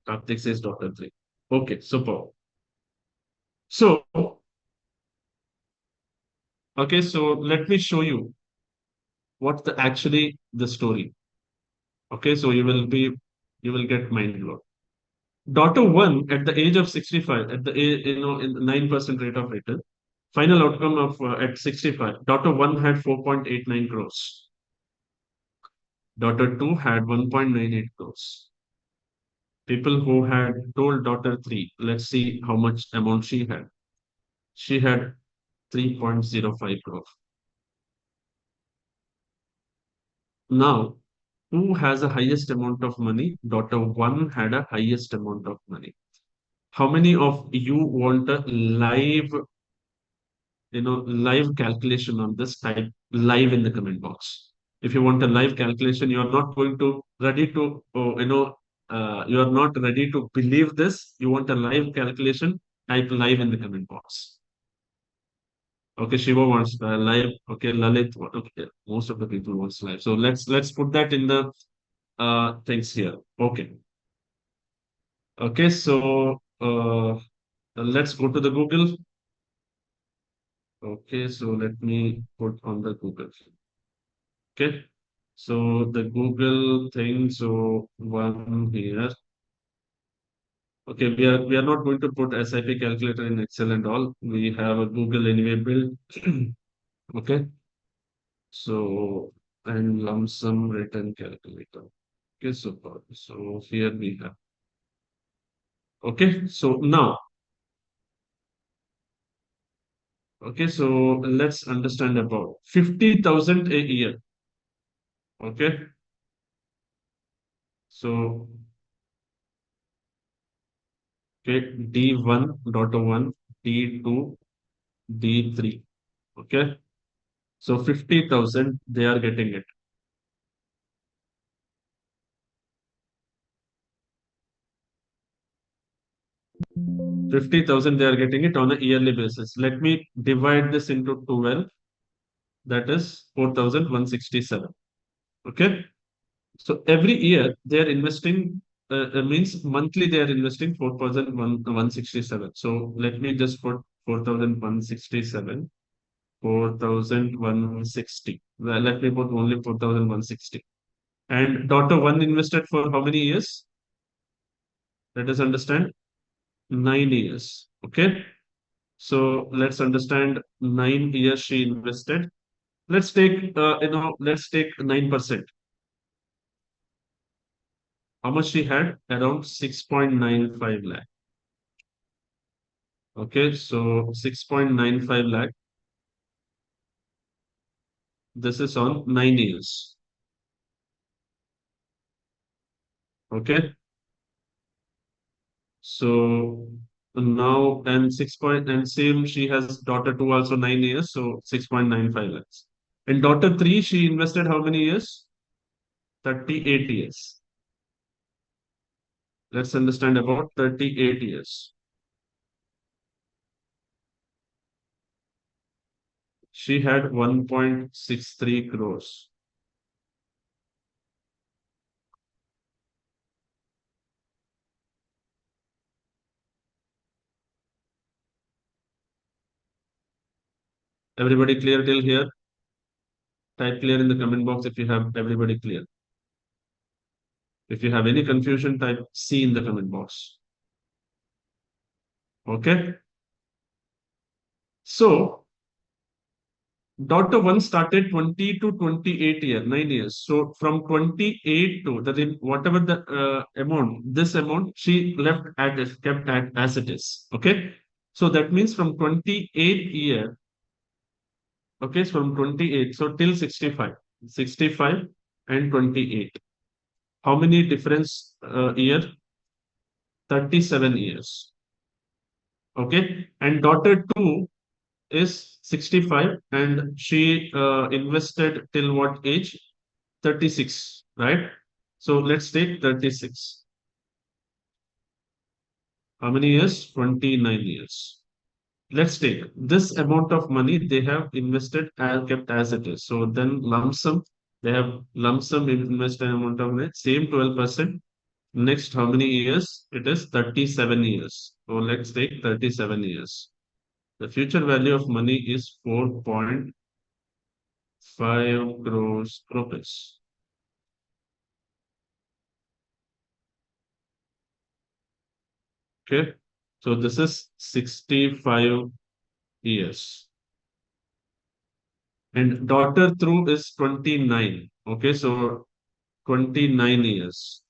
Karthik says daughter three. Okay, super. So, okay, so let me show you what the actually the story. Okay, so you will get mind blown. Daughter one at the age of 65, at the in the 9% rate of return. Final outcome of at 65. Daughter one had 4.89 crores. Daughter two had 1.98 crores. People who had told daughter three, let's see how much amount she had. She had 3.05 crore. Now, who has the highest amount of money? Daughter one had a highest amount of money. How many of you want a live calculation on this? Type live in the comment box. If you want a live calculation, you are not going to ready to, you are not ready to believe this. You want a live calculation, type live in the comment box. Okay, Shiva wants live. Okay, Lalit. Okay, most of the people wants live. So let's put that in the things here. Okay. Okay, so let's go to the Google. Okay, so let me put on the Google. Okay, so the Google thing. So one here. Okay, we are not going to put SIP calculator in Excel and all. We have a Google anyway built. Okay, so and lump sum return calculator. Okay, super. So here we have. Okay, so now, okay, so let's understand about 50,000 a year. Okay, so okay, D1, daughter 1, D2, D3. Okay, so 50,000 they are getting it. 50,000 they are getting it on a yearly basis. Let me divide this into 12. That is 4,167. Okay, so every year they are investing, means monthly they are investing 4,167. So let me just put 4,167, 4,160. Well, let me put only 4,160. And daughter one invested for how many years? Let us understand. 9 years. Okay. So let's understand 9 years she invested. Let's take 9%. How much she had? Around 6.95 lakh. Okay, so 6.95 lakh. This is on 9 years. Okay, so now and 6 point and same she has daughter two also 9 years, so 6.95 lakhs. And daughter three, she invested how many years? 38 years. Let's understand about 38 years. She had 1.63 crores. Everybody clear till here? Type clear in the comment box if you have everybody clear. If you have any confusion, type C in the comment box. Okay. So daughter one started 20 to 28 year, 9 years. So from 28 to whatever the amount, this amount she left kept at as it is. Okay. So that means from 28 year, okay, from 28, so till 65, 65 and 28. How many difference year? 37 years. Okay. And daughter two is 65 and she invested till what age? 36, right? So let's take 36. How many years? 29 years. Let's take this amount of money they have invested and kept as it is. So then lump sum, they have lump sum invested amount of money, same 12%. Next, how many years? It is 37 years. So let's take 37 years. The future value of money is 4.5 crores rupees. Okay. So this is 65 years. And daughter through is 29. Okay. So 29 years.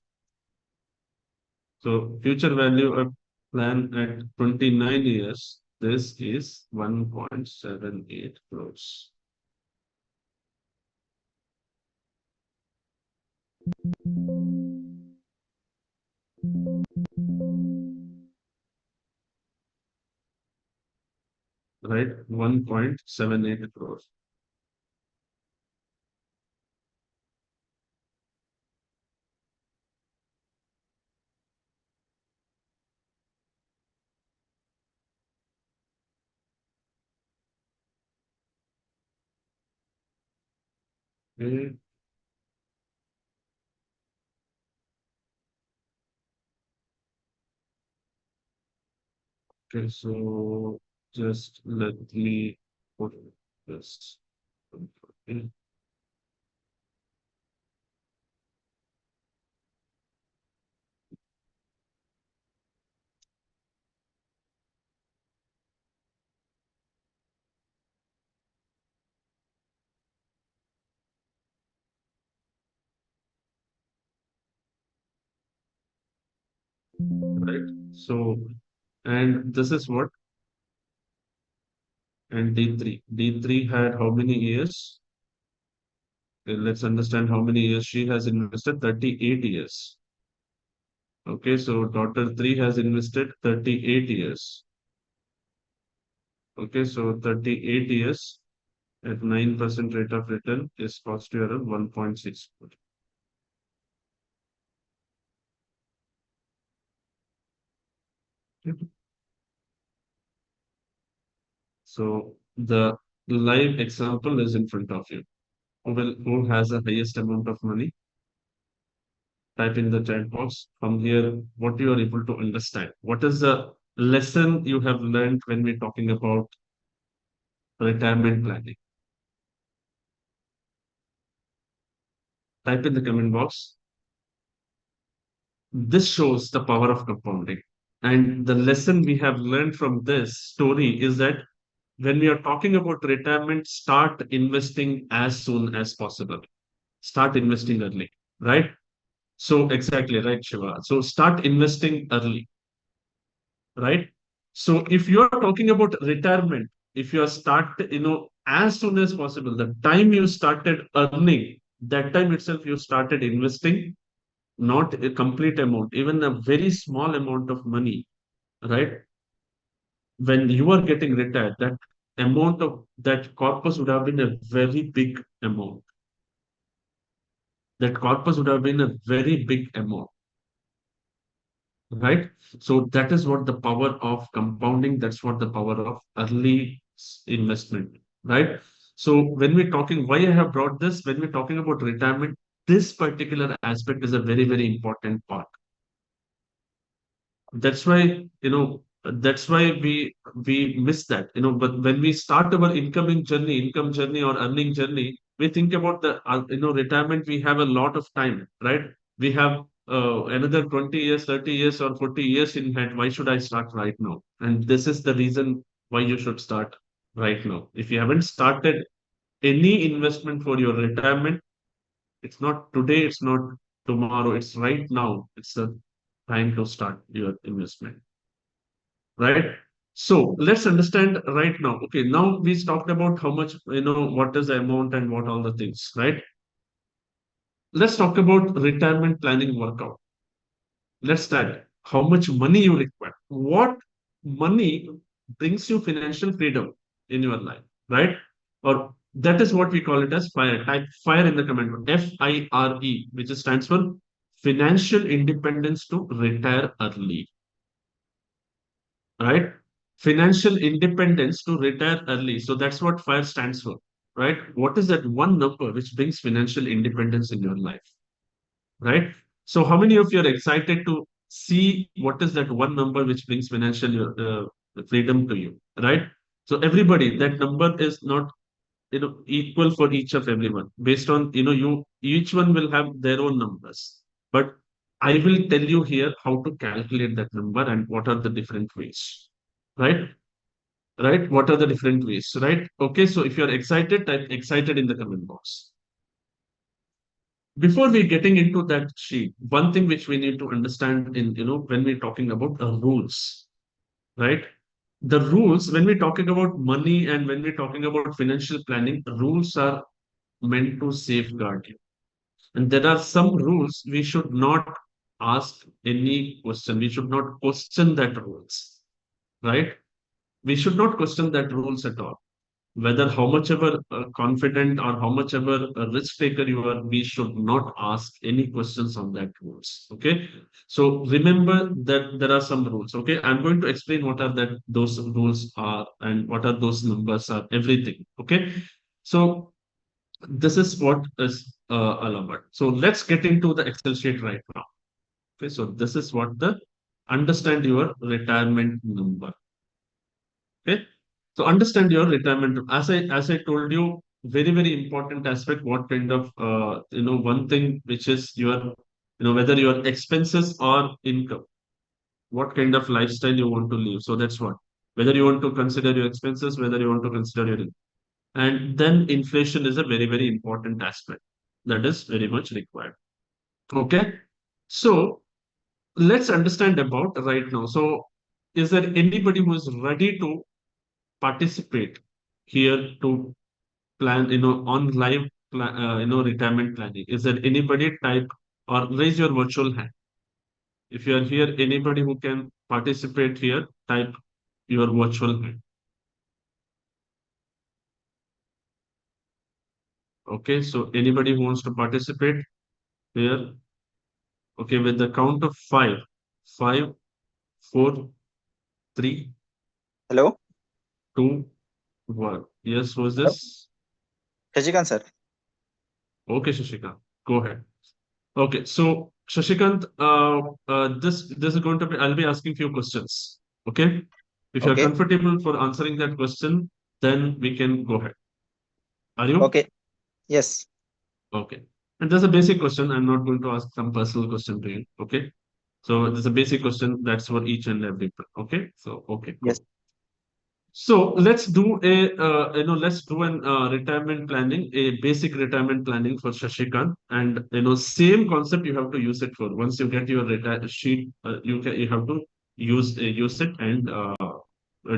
So future value of plan at 29 years. This is 1.78 crores. Right? 1.78 crores. Okay. Okay. So just let me put this. Okay. Right. So, and this is what? And D3. D3 had how many years? Let's understand how many years she has invested. 38 years. Okay, so daughter 3 has invested 38 years. Okay, so 38 years at 9% rate of return is cost you around 1.6. So the live example is in front of you. Who has the highest amount of money? Type in the chat box. From here, what you are able to understand. What is the lesson you have learned when we're talking about retirement planning? Type in the comment box. This shows the power of compounding. And the lesson we have learned from this story is that when we are talking about retirement, start investing as soon as possible. Start investing early, right? So, exactly right, Shiva. So, start investing early, right? So, if you are talking about retirement, if you are as soon as possible, the time you started earning, that time itself you started investing, not a complete amount, even a very small amount of money, right? When you are getting retired, that amount of that corpus would have been a very big amount. That corpus would have been a very big amount, right? So that is what the power of compounding, that's what the power of early investment, right? So when we're talking, why I have brought this, when we're talking about retirement, this particular aspect is a very, very important part. That's why, that's why we miss that, but when we start our income journey or earning journey, we think about the retirement. We have a lot of time, right? We have another 20 years, 30 years, or 40 years in hand. Why should I start right now? And this is the reason why you should start right now. If you haven't started any investment for your retirement, it's not today, it's not tomorrow, it's right now. It's the time to start your investment, right? So let's understand right now. Okay, now we talked about how much, what is the amount and what all the things, right? Let's talk about retirement planning workout. Let's start. How much money you require? What money brings you financial freedom in your life, right? Or that is what we call it as FIRE. Type FIRE in the comment box. FIRE, which stands for financial independence to retire early, right? Financial independence to retire early. So that's what FIRE stands for, right? What is that one number which brings financial independence in your life, right? So how many of you are excited to see what is that one number which brings financial freedom to you, right? So everybody, that number is not equal for each of everyone based on you each one will have their own numbers, but I will tell you here how to calculate that number and what are the different ways, right? Right, what are the different ways, right? Okay, so if you're excited, type excited in the comment box. Before we getting into that sheet, one thing which we need to understand in when we're talking about the rules, right? The rules, when we're talking about money and when we're talking about financial planning, rules are meant to safeguard you. And there are some rules we should not ask any question. We should not question that rules, right? We should not question that rules at all. Whether how much ever confident or how much ever a risk taker you are, we should not ask any questions on that rules. Okay. So remember that there are some rules. Okay. I'm going to explain what are that those rules are and what are those numbers are, everything. Okay. So this is what is all about. So let's get into the Excel sheet right now. Okay, so this is what the understand your retirement number. Okay, so understand your retirement. As I told you, very important aspect. What kind of one thing which is your whether your expenses or income, what kind of lifestyle you want to live. So that's what, whether you want to consider your expenses, whether you want to consider your income. And then inflation is a very important aspect that is very much required. Okay. So let's understand about right now. So is there anybody who is ready to participate here to plan, on live, retirement planning? Is there anybody type or raise your virtual hand? If you are here, anybody who can participate here, type your virtual hand. Okay, so anybody who wants to participate here, okay, with the count of five, five, four, three, Hello, two, one. Yes, who's hello, this? Shashikant sir. Okay, Shashikant, go ahead. Okay, so Shashikant, this is going to be, I'll be asking few questions. Okay, if you're Okay, comfortable for answering that question, then we can go ahead. Are you? okay, yes, Okay. And there's a basic question. I'm not going to ask some personal question to you. Okay. So there's a basic question that's for each and every. Okay. So okay, yes. cool. So let's do an retirement planning, a basic retirement planning for Shashikant, and same concept you have to use it for. Once you get your retire sheet, you have to use it and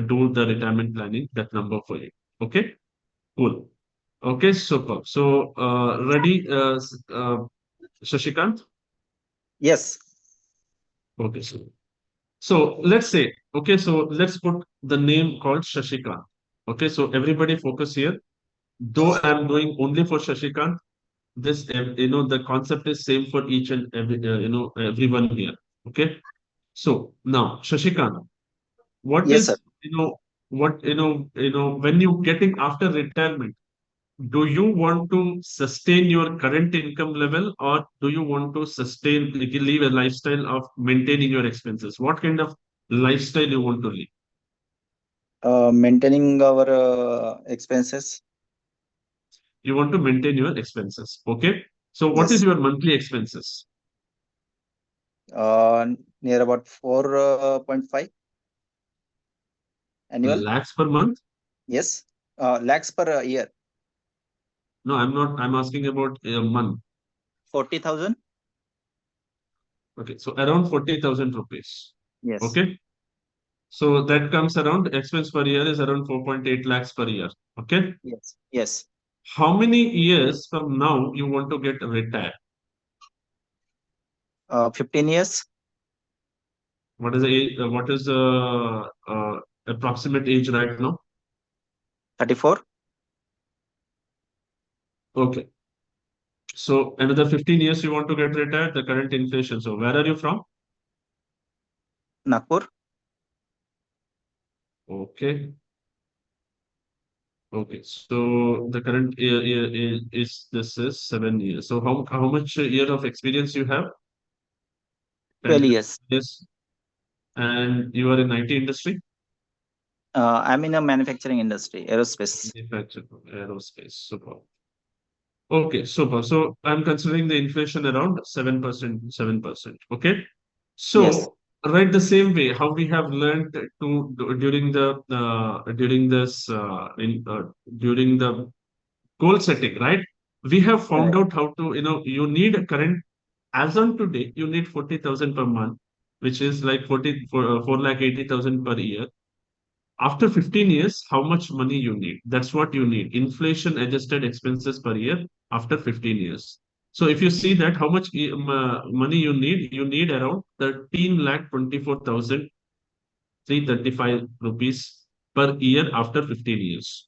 do the retirement planning that number for you. Okay, cool. Okay, super. So ready, Shashikant? Yes. Okay, so let's say, okay, so let's put the name called Shashikant. Okay, so everybody focus here. Though I'm doing only for Shashikant, this the concept is same for each and every everyone here. Okay, so now Shashikant, what Yes, sir. is what when you getting after retirement, do you want to sustain your current income level or do you want to sustain like, live a lifestyle of maintaining your expenses? What kind of lifestyle you want to live? Maintaining our expenses. You want to maintain your expenses. Okay. So what is Yes. your monthly expenses? Near about 4.5 annual. Lakhs per month? Yes. Lakhs per year. No, I'm not. I'm asking about a month. 40,000. Okay. So around 40,000 rupees. Yes. Okay. So that comes around expense per year is around 4.8 lakhs per year. Okay. Yes. Yes. How many years from now you want to get retired? 15 years. What is the age, what is the approximate age right now? 34. Okay. So another 15 years you want to get retired, the current inflation. So where are you from? Nagpur. Okay. Okay. So the current year is this is 7 years. So how much year of experience you have? 12 10 years. years. And you are in IT industry? I'm in a manufacturing industry, aerospace. Manufacturing, aerospace. Super. Okay, super. So I'm considering the inflation around 7%, 7%. Okay. Yes. So, right, the same way how we have learned during the during this during the goal setting, right? We have found Right. out how to, you need a current, as on today, you need 40,000 per month, which is like 4 lakh 80,000 per year. After 15 years, how much money you need? That's what you need. Inflation adjusted expenses per year after 15 years. So if you see that how much money you need around 13 lakh 24,335 rupees per year after 15 years.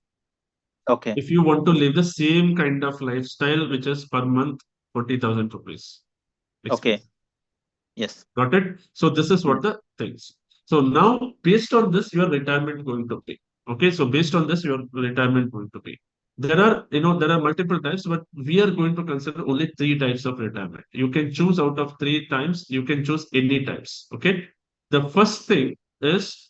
Okay. If you want to live the same kind of lifestyle, which is per month 40,000 rupees Okay. expense. Yes. Got it? So this is Yes. what the things. So now, based on this, your retirement going to be. Okay, so based on this, your retirement going to be. There are multiple types, but we are going to consider only three types of retirement. You can choose out of three times. You can choose any types. Okay. The first thing is,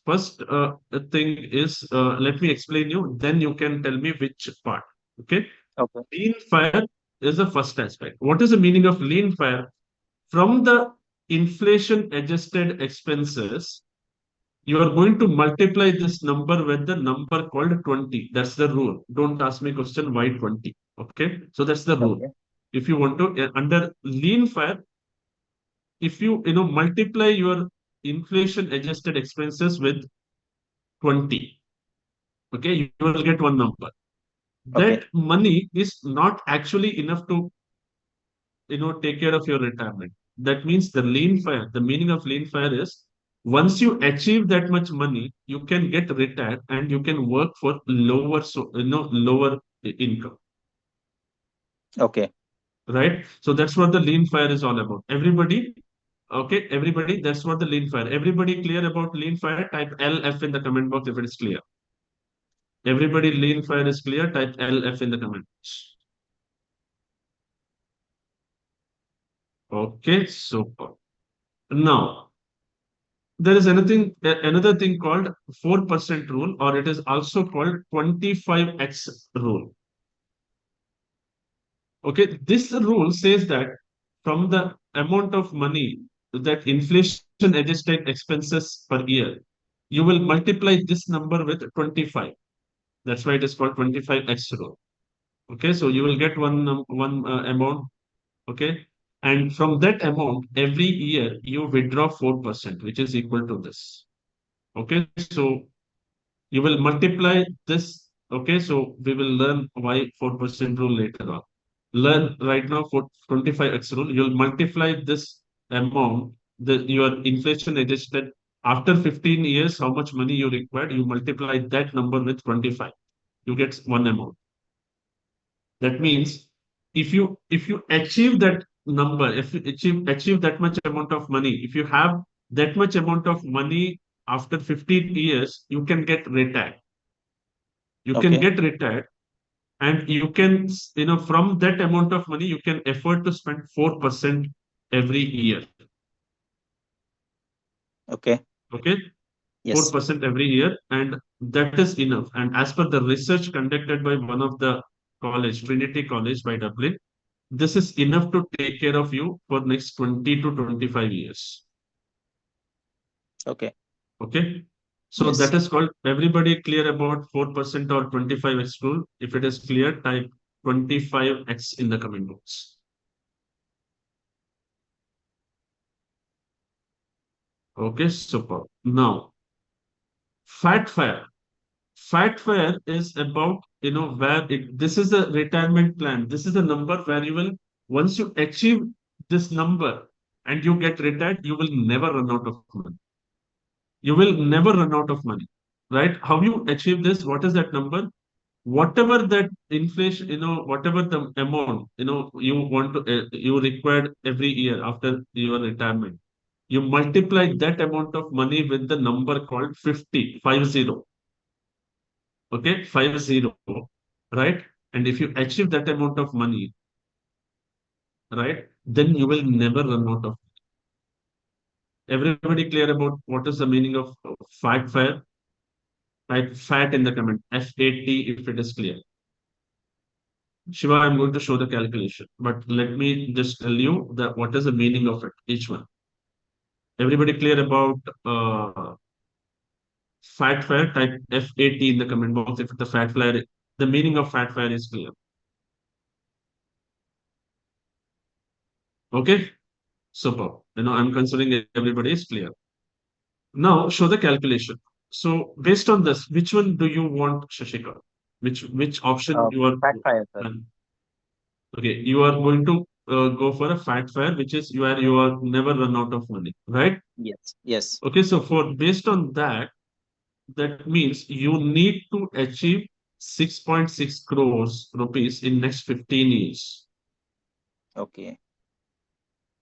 let me explain you. Then you can tell me which part. Okay. Okay. Lean fire is the first aspect. What is the meaning of lean fire? From the inflation adjusted expenses, you are going to multiply this number with the number called 20. That's the rule. Don't ask me question why 20. Okay. So that's the rule. Okay. If you want to, under lean fire, if you multiply your inflation adjusted expenses with 20, okay, you will get one number. Okay. That money is not actually enough to take care of your retirement. That means the lean fire, the meaning of lean fire is, once you achieve that much money, you can get retired and you can work for lower, lower income, Okay. right? So that's what the lean fire is all about. Everybody, okay, everybody, that's what the lean fire. Everybody clear about lean fire? Type LF in the comment box if it is clear. Everybody, lean fire is clear. Type LF in the comment box. Okay, super. Now, there is another thing called 4% rule, or it is also called 25x rule. Okay, this rule says that from the amount of money that inflation adjusted expenses per year, you will multiply this number with 25. That's why it is called 25x rule. Okay, so you will get one amount. Okay, and from that amount, every year you withdraw 4%, which is equal to this. Okay, so you will multiply this. Okay, so we will learn why 4% rule later on. Learn right now for 25x rule. You'll multiply this amount, your inflation adjusted after 15 years, how much money you required, you multiply that number with 25. You get one amount. That means if you achieve that number, if you achieve that much amount of money, if you have that much amount of money after 15 years, you can get retired. You can Okay. get retired, and you can, from that amount of money, you can afford to spend 4% every year. Okay. Okay, Yes. 4% every year, and that is enough. And as per the research conducted by one of the college, Trinity College by Dublin, this is enough to take care of you for next 20 to 25 years. Okay. Okay. So Yes. that is called, everybody clear about 4% or 25x rule? If it is clear, type 25x in the comment box. Okay, super. Now, fat fire. Fat fire is about, this is a retirement plan. This is a number where you will, once you achieve this number and you get retired, you will never run out of money. You will never run out of money, right? How you achieve this? What is that number? Whatever that inflation, whatever the amount, you required every year after your retirement, you multiply that amount of money with the number called 50, 50. Okay, 50, right? And if you achieve that amount of money, right, then you will never run out of. Everybody clear about what is the meaning of fat fire? Type fat in the comment. FAT if it is clear. Shiva, I'm going to show the calculation, but let me just tell you that what is the meaning of it, each one. Everybody clear about fat fire? Type FAT in the comment box if the fat fire, the meaning of fat fire is clear. Okay, super. I'm considering everybody is clear. Now show the calculation. So based on this, which one do you want, Shashika? Which option you are? Fat fire, sir. Okay, you are going to go for a fat fare, which is you are never run out of money, right? Yes. Yes. Okay, so for based on that, that means you need to achieve 6.6 crores rupees in next 15 years. Okay.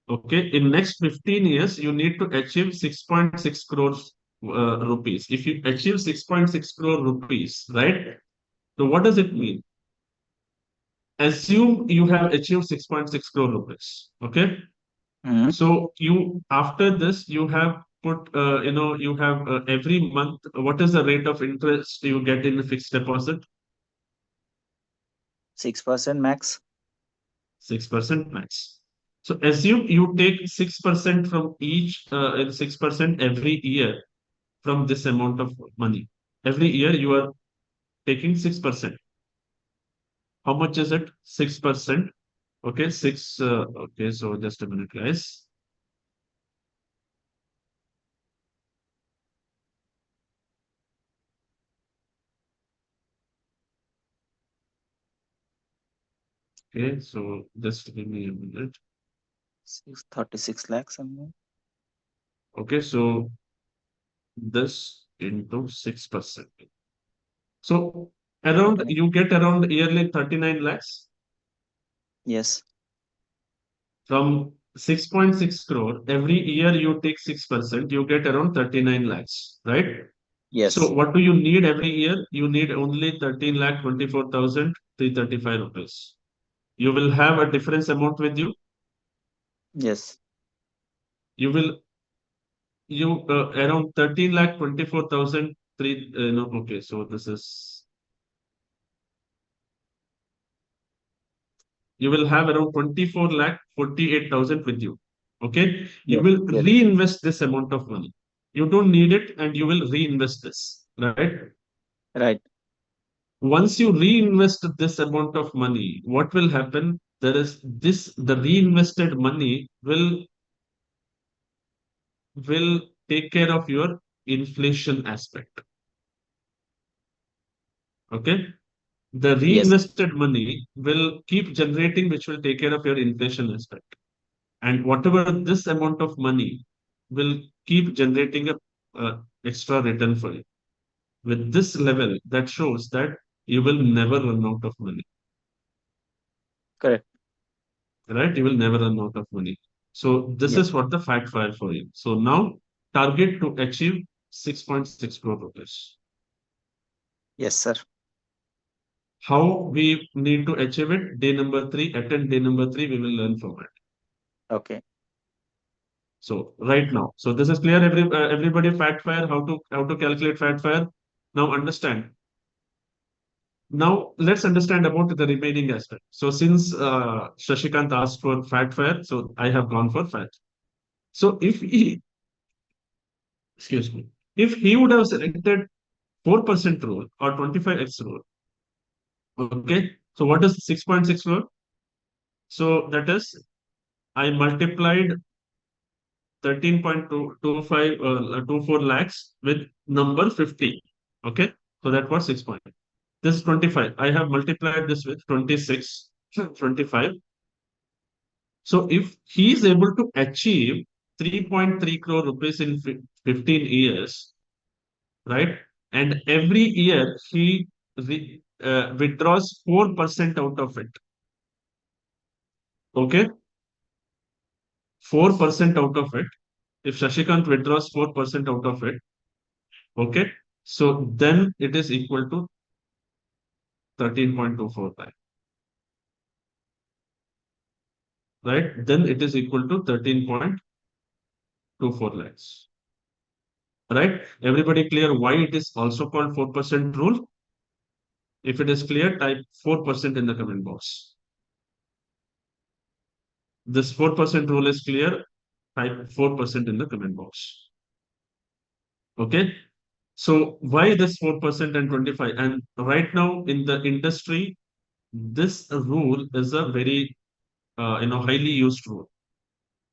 Okay, in next 15 years, you need to achieve 6.6 crores rupees. If you achieve 6.6 crore rupees, right? So what does it mean? Assume you have achieved 6.6 crore rupees. Okay. Hmm. So you after this you have put you have every month what is the rate of interest you get in the fixed deposit? 6% max. 6% max. So assume you take 6% from each 6% every year from this amount of money. Every year you are taking 6%. How much is it? 6%. Okay, okay, so just a minute, guys. Okay, so just give me a minute. 36 lakhs. Something. Okay, so this into 6%. So around Okay. you get around yearly 39 lakhs Yes. from 6.6 crore. Every year you take 6%, you get around 39 lakhs, right? So Yes. what do you need every year? You need only 13 lakh 24,335 rupees. You will have a difference amount with you. Yes. You will you around 13 lakh 24,000 three no okay, so this is you will have around 24 lakh 48,000 with you. Okay. You Yes. will Yes. reinvest this amount of money. You don't need it and you will reinvest this, right? Right. Once you reinvest this amount of money, what will happen? There is this, the reinvested money will take care of your inflation aspect. Okay. The Yes. reinvested money will keep generating, which will take care of your inflation aspect. And whatever this amount of money will keep generating a extra return for you. With this level, that shows that you will never run out of money, Correct. right? You will never run out of money. So this Yes. is what the fact file for you. So now target to achieve 6.6 crore rupees. Yes, sir. How we need to achieve it? Day number 3, attend day number 3, we will learn from it. Okay. So right now, so this is clear. Everybody, fact fire. How to calculate fact fire. Now understand. Now let's understand about the remaining aspect. So since Shashikant asked for fact fire, so I have gone for fact. So if he, excuse me, if he would have selected 4% rule or 25x rule, okay. So what is 6.6 rule? So that is I multiplied 13.24 lakhs with number 50. Okay. So that was 6 point. This is 25. I have multiplied this with 26, 25. So if he is able to achieve 3.3 crore rupees in 15 years, right? And every year he withdraws 4% out of it. Okay. 4% out of it. If Shashikant withdraws 4% out of it, okay. So then it is equal to 13.245, right? Then it is equal to 13.245. to 4 lakhs. Right? Everybody clear why it is also called 4% rule? If it is clear, type 4% in the comment box. This 4% rule is clear, type 4% in the comment box. Okay. So why this 4% and 25? And right now in the industry, this rule is a very highly used rule.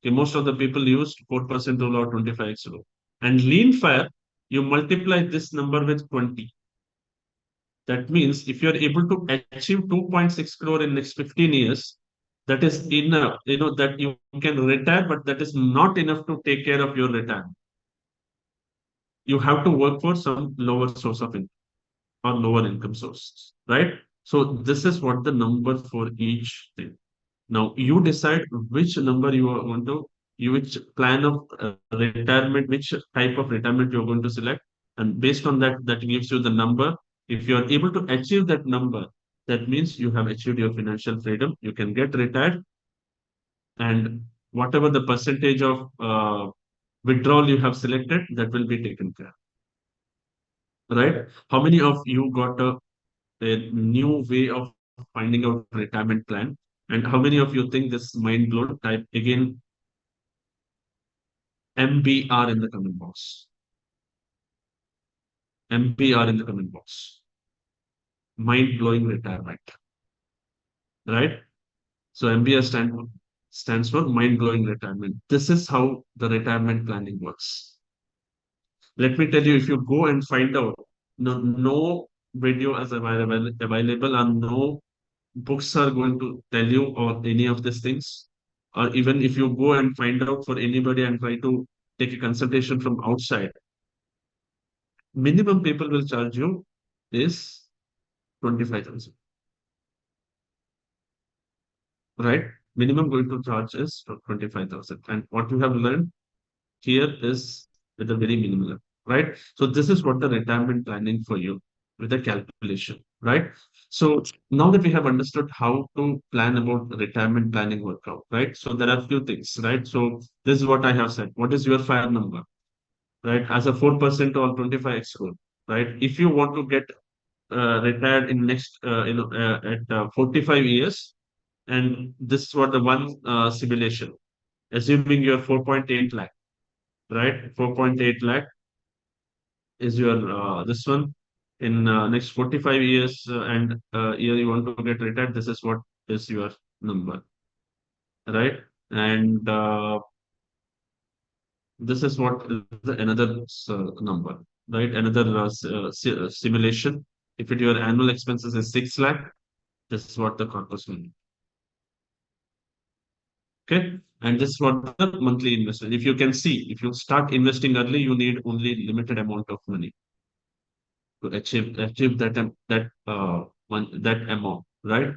Okay, most of the people use 4% rule or 25x rule. And lean fire, you multiply this number with 20. That means if you're able to achieve 2.6 crore in next 15 years, that is enough, that you can retire, but that is not enough to take care of your retirement. You have to work for some lower source of income or lower income sources, right? So this is what the number for each thing. Now you decide which number you want to, which plan of retirement, which type of retirement you're going to select, and based on that, that gives you the number. If you are able to achieve that number, that means you have achieved your financial freedom. You can get retired, and whatever the percentage of withdrawal you have selected, that will be taken care. Right? How many of you got a new way of finding out retirement plan? And how many of you think this mind blown? Type again MBR in the comment box. MBR in the comment box. Mind blowing retirement. Right? So MBR stands for mind blowing retirement. This is how the retirement planning works. Let me tell you, if you go and find out, no video is available, and no books are going to tell you or any of these things. Or even if you go and find out for anybody and try to take a consultation from outside, minimum people will charge you is 25,000. Right? Minimum going to charge is 25,000. And what you have learned here is with a very minimal, right? So this is what the retirement planning for you with a calculation, right? So now that we have understood how to plan about the retirement planning workout, right? So there are a few things, right? So this is what I have said. What is your fire number, right? As a 4% or 25x rule, right? If you want to get retired in next, at 45 years, and this is what the one simulation, assuming you're 4.8 lakh, right? 4.8 lakh is your this one in next 45 years, and year you want to get retired. This is what is your number, right? And this is what is another number, right? Another simulation. If your annual expenses is 6 lakh, this is what the corpus will be. Okay. And this is what the monthly investment. If you can see, if you start investing early, you need only limited amount of money to achieve that amount, right?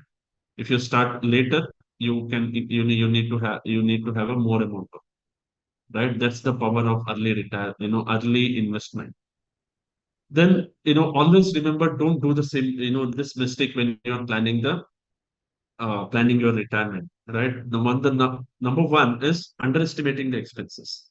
If you start later, you need to have a more amount of, right? That's the power of early retire, early investment. Then always remember, don't do the same, this mistake when you're planning your retirement, right? Number one is underestimating the expenses.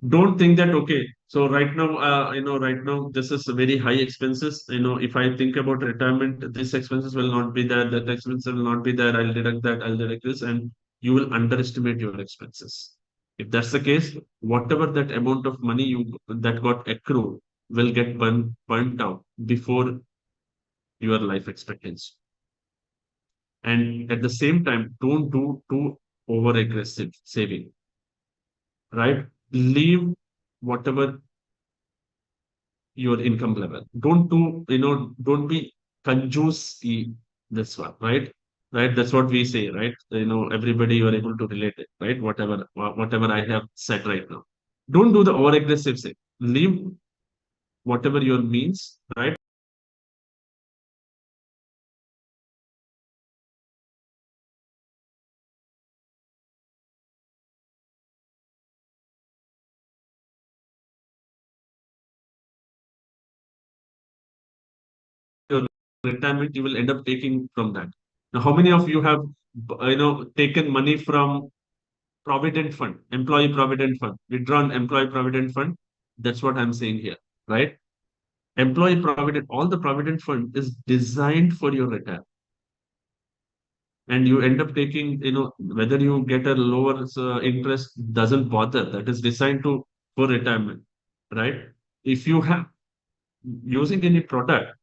Don't think that, okay, so right now this is a very high expenses. If I think about retirement, these expenses will not be there, that expense will not be there, I'll deduct that, I'll deduct this, and you will underestimate your expenses. If that's the case, whatever that amount of money you that got accrued will get burnt out before your life expectancy. And at the same time, don't do too over aggressive saving, right? Leave whatever your income level. Don't be conjuice this one, right? Right. That's what we say, right? Everybody you are able to relate it, right? Whatever I have said right now. Don't do the over aggressive thing. Leave whatever your means, right? Your retirement, you will end up taking from that. Now, how many of you have, taken money from provident fund, employee provident fund, withdrawn employee provident fund. That's what I'm saying here, right? Employee provident, all the provident fund is designed for your retirement. And you end up taking, whether you get a lower interest doesn't bother. That is designed to for retirement, right? If you have using any product,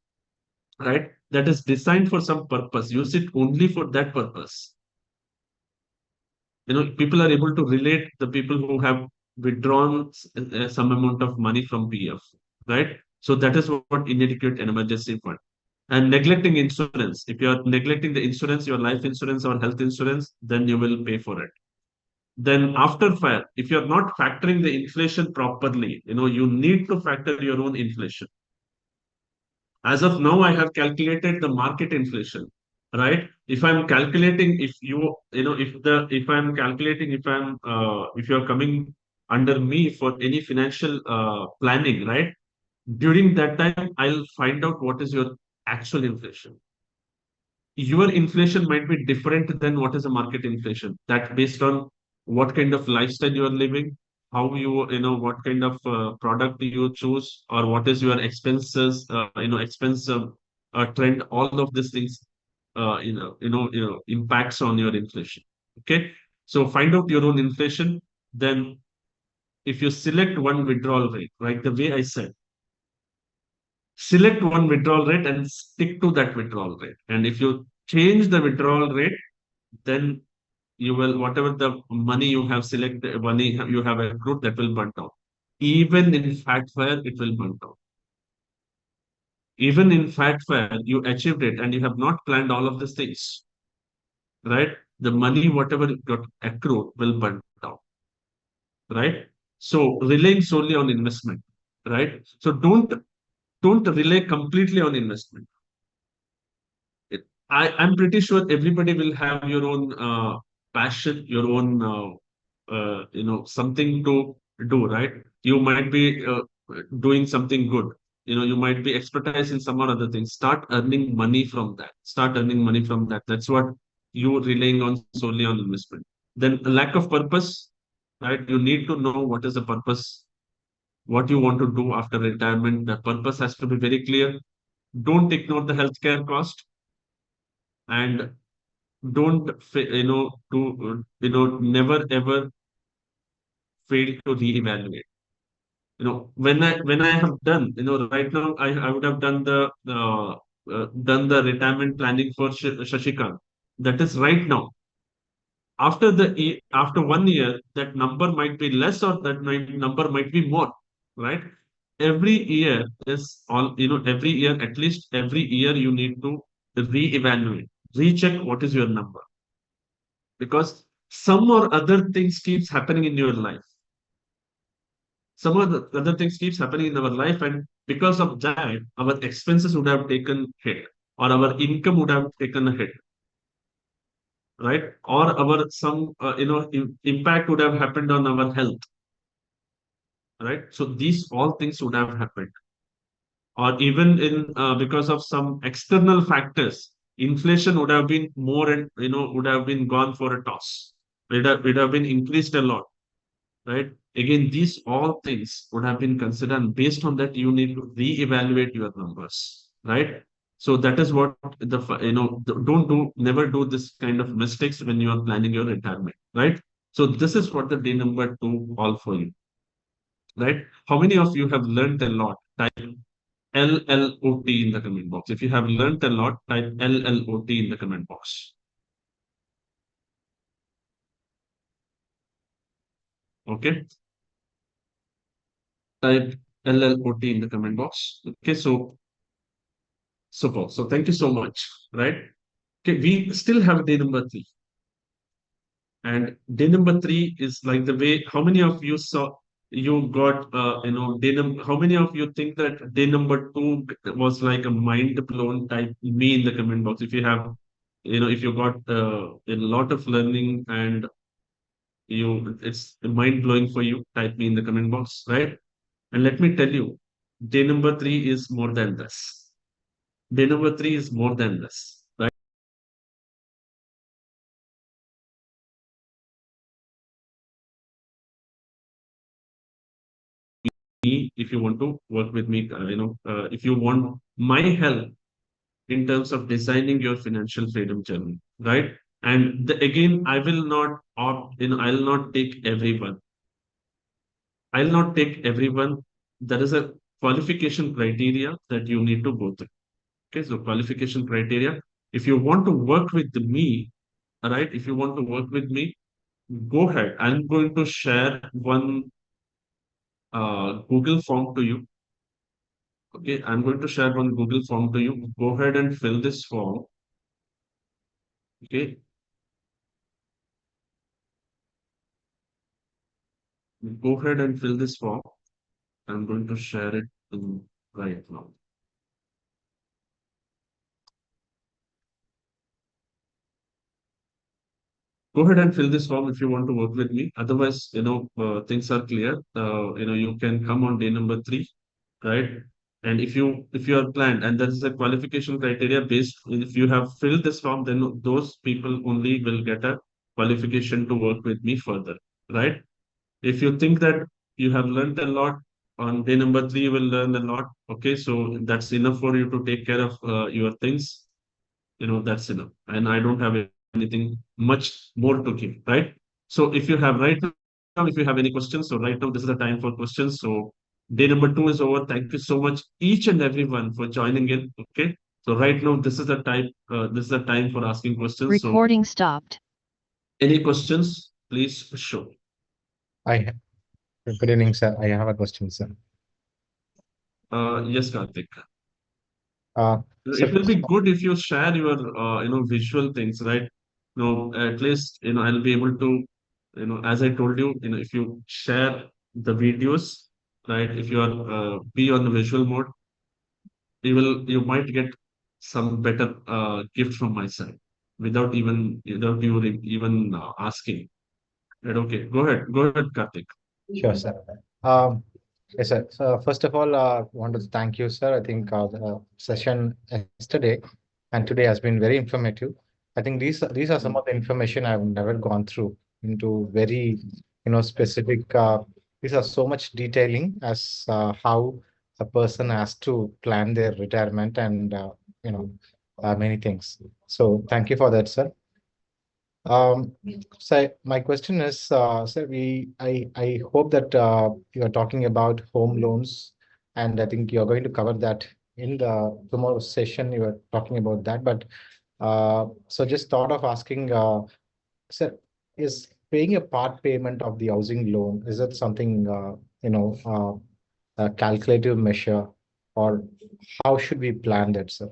right, that is designed for some purpose, use it only for that purpose. People are able to relate the people who have withdrawn some amount of money from PF, right? So that is what inadequate and emergency fund. And neglecting insurance. If you are neglecting the insurance, your life insurance or health insurance, then you will pay for it. Then after fire, if you're not factoring the inflation properly, you need to factor your own inflation. As of now, I have calculated the market inflation, right? If I'm calculating, if you, you know, if I'm calculating, if you're coming under me for any financial planning, right? During that time, I'll find out what is your actual inflation. Your inflation might be different than what is a market inflation. That based on what kind of lifestyle you are living, how what kind of product you choose, or what is your expenses, expense trend. All of these things, impacts on your inflation. Okay, so find out your own inflation. Then, if you select one withdrawal rate, right, the way I said, select one withdrawal rate and stick to that withdrawal rate. And if you change the withdrawal rate, then you will, whatever the money you have selected, money you have accrued, that will burn down. Even in fat fire, it will burn down. Even in fat fire, you achieved it and you have not planned all of these things, right? The money, whatever got accrued, will burn down, right? So relying solely on investment, right? So don't rely completely on investment. I'm pretty sure everybody will have your own passion, your own, something to do, right? You might be doing something good. You might be expertise in some or other things. Start earning money from that. Start earning money from that. That's what you relying on solely on investment. Then lack of purpose, right? You need to know what is the purpose, what you want to do after retirement. The purpose has to be very clear. Don't ignore the healthcare cost, and don't to never ever fail to reevaluate. When I have done, right now, I would have done the retirement planning for Shashikant. That is right now. After 1 year, that number might be less, or that number might be more, right? Every year is all, every year, at least every year, you need to reevaluate, recheck what is your number, because some or other things keeps happening in your life. Some of the other things keeps happening in our life, and because of that, our expenses would have taken hit, or our income would have taken a hit, right? Or our some impact would have happened on our health, right? So these all things would have happened, or even in because of some external factors, inflation would have been more, and would have been gone for a toss. Would have been increased a lot, right? Again, these all things would have been considered, and based on that, you need to reevaluate your numbers, right? So that is what don't do, never do this kind of mistakes when you are planning your retirement, right? So this is what the day number two all for you, right? How many of you have learned a lot? Type LLOT in the comment box. If you have learned a lot, type LLOT in the comment box. Okay, type LLOT in the comment box. Okay, so super. So thank you so much. Right. Okay, we still have day number three. And day number three is like the way, how many of you saw, you got, how many of you think that day number two was like a mind blown? Type me in the comment box. If you have, if you got a lot of learning, and it's mind blowing for you, type me in the comment box. Right. And let me tell you, day number three is more than this. Day number three is more than this. Right. if you want to work with me, if you want my help in terms of designing your financial freedom journey, right? And again, I will not I'll not take everyone. I'll not take everyone. There is a qualification criteria that you need to go through. Okay, so qualification criteria. If you want to work with me, all right, if you want to work with me, go ahead. I'm going to share one Google form to you. Okay, I'm going to share one Google form to you. Go ahead and fill this form. Okay, go ahead and fill this form. I'm going to share it right now. Go ahead and fill this form if you want to work with me. Otherwise, things are clear. You can come on day number 3, right? And if you are planned, and there is a qualification criteria based, if you have filled this form, then those people only will get a qualification to work with me further, right? If you think that you have learned a lot on day number 3, you will learn a lot. Okay, so that's enough for you to take care of your things. That's enough. And I don't have anything much more to give, right? So if you have right now, if you have any questions, so right now this is the time for questions. So day number 2 is over. Thank you so much, each and everyone, for joining in. Okay. So right now this is the time. This is the time for asking questions. So Recording stopped. any questions, please show. Good evening, sir. I have a question, sir. Yes, Karthik. So It will be good if you share your visual things, right? At least I'll be able to, as I told you, if you share the videos, right? If you are be on the visual mode, you might get some better gift from my side without you even asking. Right? Okay, go ahead, Karthik. Sure, sir. Yes, sir. So first of all, want to thank you, sir. I think the session yesterday and today has been very informative. I think these are some of the information I've never gone through into very specific. These are so much detailing as how a person has to plan their retirement and many things. So thank you for that, sir. So my question is, sir, I hope that you are talking about home loans, and I think you're going to cover that in the tomorrow's session. You are talking about that, but so just thought of asking, sir, is paying a part payment of the housing loan, is it something a calculative measure, or how should we plan that, sir?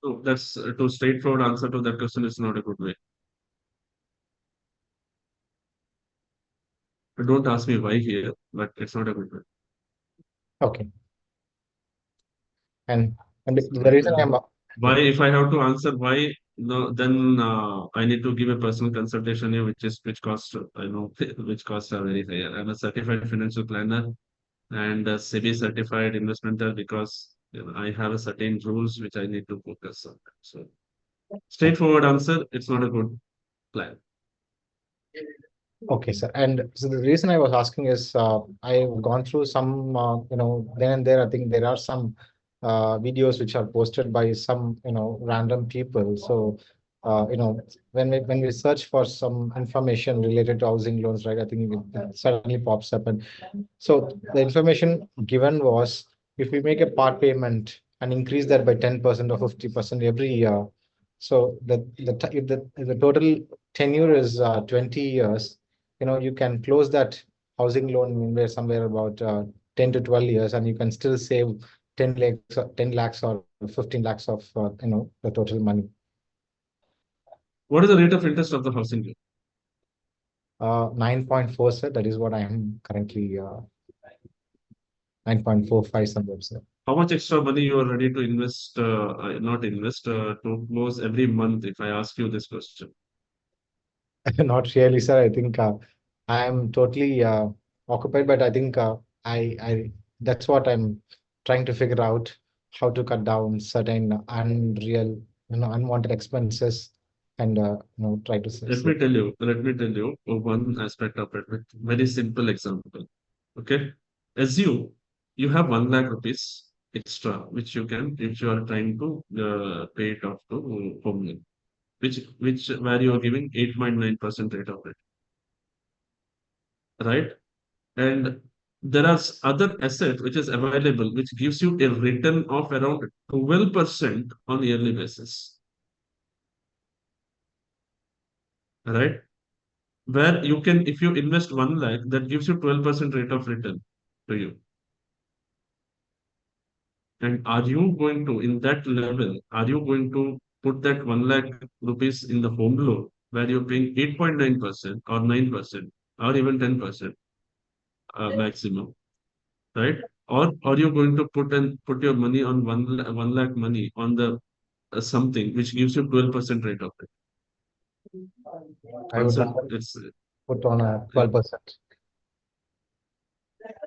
So that's too straightforward answer to that question is not a good way. Don't ask me why here, but it's not a good way. Okay. And the reason I'm Why, if I have to answer why, no, then I need to give a personal consultation here, which costs which costs are very high. I'm a certified financial planner and a SEBI certified investmental because I have a certain rules which I need to focus on. So straightforward answer, it's not a good plan. Okay, sir. And so the reason I was asking is I've gone through some, then and there, I think there are some videos which are posted by some, random people. So, when we search for some information related to housing loans, right, I think it suddenly pops up. And so the information given was if we make a part payment and increase that by 10% or 50% every year, so if the total tenure is 20 years, you can close that housing loan in somewhere about 10 to 12 years, and you can still save 10 lakhs or 15 lakhs of the total money. What is the rate of interest of the housing loan? 9.4, sir. That is what I am currently 9.45 somewhere, sir. How much extra money you are ready to invest, not invest, to close every month if I ask you this question? Not really, sir. I think I am totally occupied, but I think I that's what I'm trying to figure out, how to cut down certain unwanted expenses and try to Let me tell you one aspect of it with very simple example. Okay. Assume you have 1 lakh rupees extra, which you can, if you are trying to pay it off to home loan, which where you are giving 8.9% rate of it, right? And there are other asset which is available, which gives you a return of around 12% on yearly basis, right? Where you can, if you invest 1 lakh, that gives you 12% rate of return to you. And are you going to, in that level, are you going to put that 1 lakh rupees in the home loan where you're paying 8.9% or 9% or even 10% maximum, right? Or are you going to put your money on 1 lakh money on the something which gives you 12% rate of it? I would Answer, rather it's put on a 12%.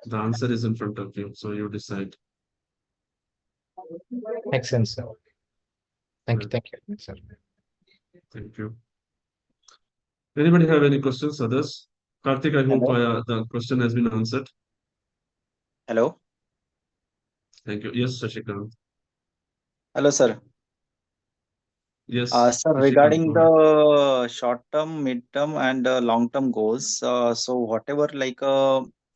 the answer is in front of you, so you decide. Makes sense, sir. Thank you, sir. Thank you. Anybody have any questions? Others? Karthik, I hope Hello. the question has been answered. Hello. Thank you. Yes, Shashikant. Hello, sir. Yes, Sir, Shashikant, regarding go ahead. the short term, mid term, and long term goals, so whatever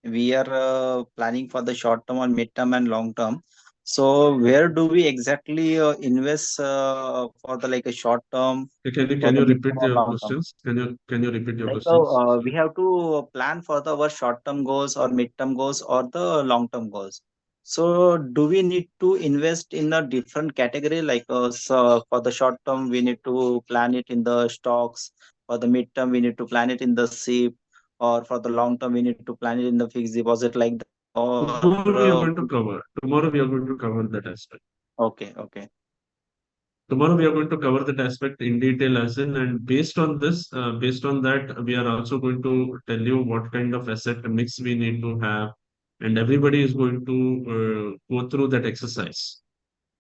we are planning for the short term or mid term and long term, so where do we exactly invest for the like a short term, Okay, for can the you mid term repeat or your long term? questions? Can you repeat your Like questions? we have to plan for our short-term goals or mid-term goals or the long-term goals. So do we need to invest in a different category? Like so for the short term, we need to plan it in the stocks. For the mid-term, we need to plan it in the SIP. Or for the long term, we need to plan it in the fixed deposit like that. Or Tomorrow we are going to cover. Tomorrow we are going to cover that aspect. okay, okay, Tomorrow we are going to cover that aspect in detail as in, and based on this, based on that, we are also going to tell you what kind of asset mix we need to have, and everybody is going to go through that exercise.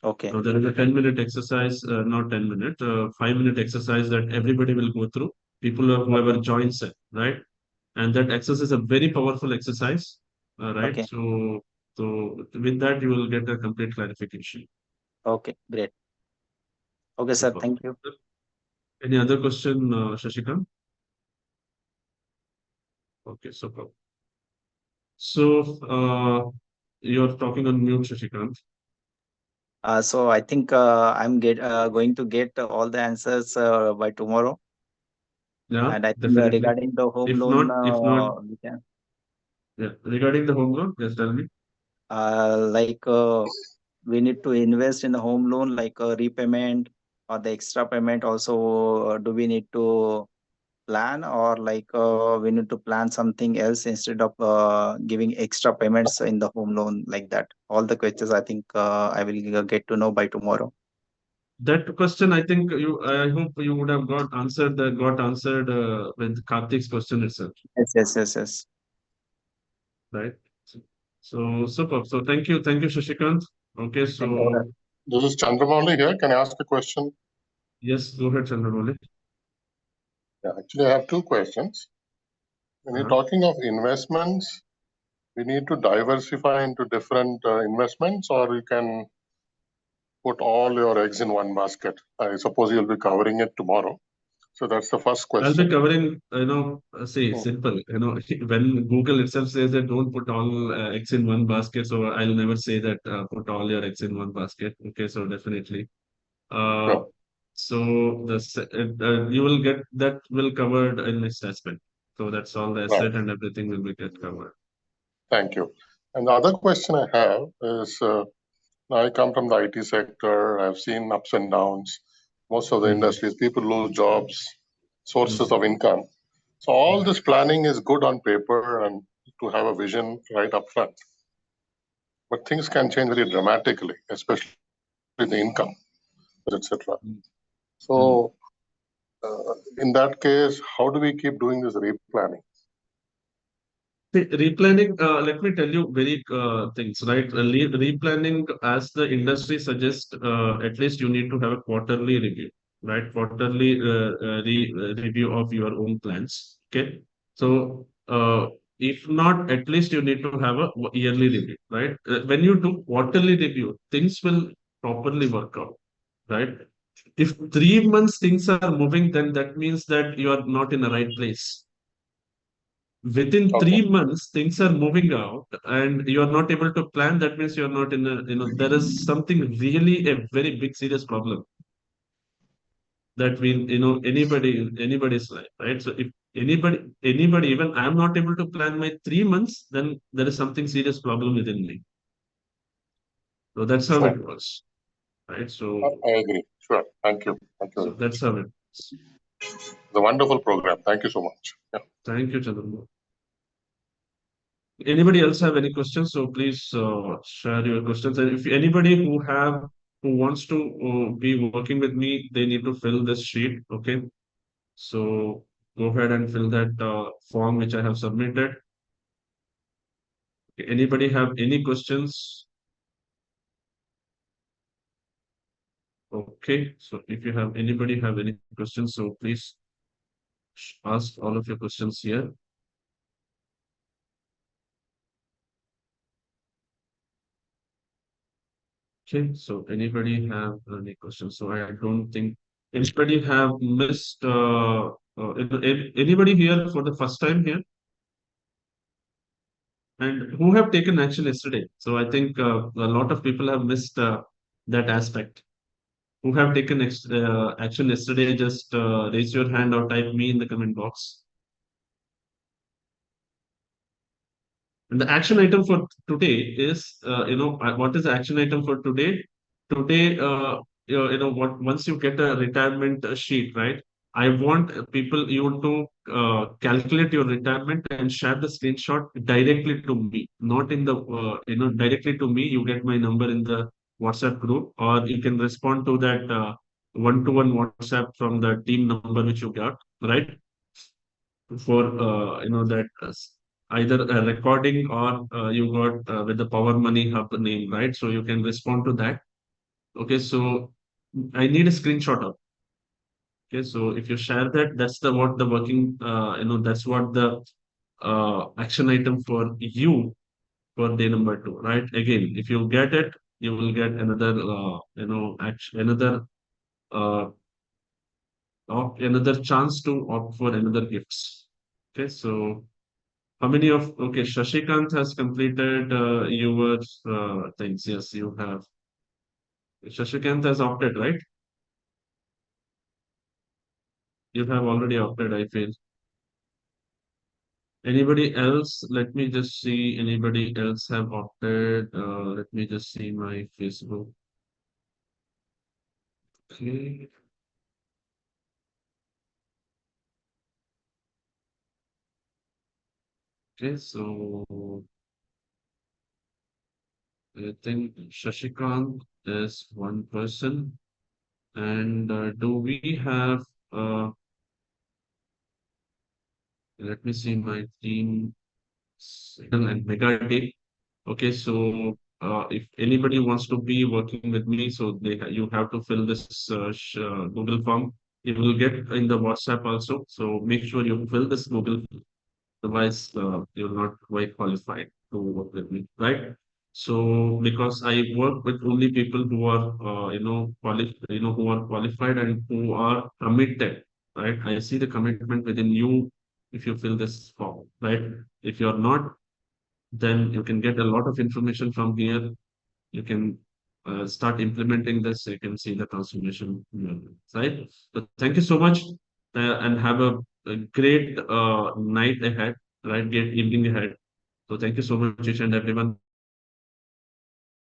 okay, So there is a 10-minute exercise, not 10-minute, 5-minute exercise that everybody will go through. People whoever okay, joins it, right? And that exercise is a very powerful exercise, right? okay, So with that, you will get a complete clarification. okay, great. Okay, sir, Super. thank you. Any other question, Shashikant? Okay, super. So you're talking on mute, Shashikant. So I think I'm going to get all the answers by tomorrow. Yeah, And I think definitely. regarding the home If loan, not, if not, we can yeah. Regarding the home loan, just tell me. like we need to invest in the home loan, like repayment or the extra payment. Also, do we need to plan or like we need to plan something else instead of giving extra payments in the home loan like that? All the questions I think I will get to know by tomorrow. That question, I think I hope you would have got answered with Karthik's question itself, Yes, yes, yes, yes. right? So super. So thank you, Shashikant. Okay, Thank you. so This is Chandramouli here. Can I ask a question? yes, go ahead, Chandramouli. Yeah, actually, I have two questions. When you're Uh-huh. talking of investments, we need to diversify into different investments, or you can put all your eggs in one basket. I suppose you'll be covering it tomorrow. So that's the first I'll be question. covering, say Hmm. simple, when Google itself says that don't put all eggs in one basket, so I'll never say that put all your eggs in one basket. Okay, so definitely. Uh, Sure. so you will get that will covered in next aspect. So that's all the Right. asset and everything will be get covered. Thank you. And the other question I have is I come from the IT sector. I've seen ups and downs. Most of the Mhm. industries, people lose jobs, sources Mhm. of income. So all this planning is good on paper and to have a vision right up front. But things can change very dramatically, especially the income, etc. Mhm. So in that case, how do we keep doing this replanning? See, replanning, let me tell you very things, right? Replanning, as the industry suggests, at least you need to have a quarterly review, right? Quarterly review of your own plans. Okay. So If not, at least you need to have a yearly review, right? When you do quarterly review, things will properly work out, right? If 3 months things are moving, then that means that you are not in the right place. Within Okay. 3 months, things are moving out and you are not able to plan. That means you are not in a, there is something really a very big serious problem that will, anybody's life, right? So if anybody, even I'm not able to plan my 3 months, then there is something serious problem within me. So that's how Sure. it works, right? I agree. Sure. Thank you. Thank you. So that's how it works. It's a wonderful program. Thank you so much. Yeah. Thank you, Chandra. Anybody else have any questions? So please share your questions. And if anybody who wants to be working with me, they need to fill this sheet. Okay. So go ahead and fill that form which I have submitted. Okay, anybody have any questions? Okay. So if you have anybody have any questions, so please ask all of your questions here. Okay, so anybody have any questions? So I don't think anybody have missed. Anybody here for the first time here, and who have taken action yesterday? So I think a lot of people have missed that aspect. Who have taken action yesterday? Just raise your hand or type me in the comment box. And the action item for today is, what is the action item for today? Today, what once you get a retirement sheet, right? I want people you to calculate your retirement and share the screenshot directly to me, not in the directly to me. You get my number in the WhatsApp group, or you can respond to that one-to-one WhatsApp from the team number which you got, right? For that either a recording or you got with the Power Money Hub name, right? So you can respond to that. Okay, so I need a screenshot of. Okay, so if you share that, that's the what the working, that's what the action item for you for day number 2, right? Again, if you get it, you will get another, action, uh, another chance to opt for another gifts. Okay, so how many of, okay, Shashikant has completed your things. Yes, you have. Shashikant has opted, right? You have already opted, I feel. Anybody else? Let me just see. Anybody else have opted? Let me just see my Facebook. Okay. Okay, so I think Shashikant is one person. And do we have, let me see my team and Mega Day. Okay, so if anybody wants to be working with me, so you have to fill this Google form. You will get in the WhatsApp also. So make sure you fill this Google, otherwise you're not quite qualified to work with me, right? So because I work with only people who are who are qualified and who are committed, right? I see the commitment within you if you fill this form, right? If you're not, then you can get a lot of information from here. You can start implementing this. You can see the transformation, right? So thank you so much, and have a great night ahead, right? Great evening ahead. So thank you so much, each and everyone.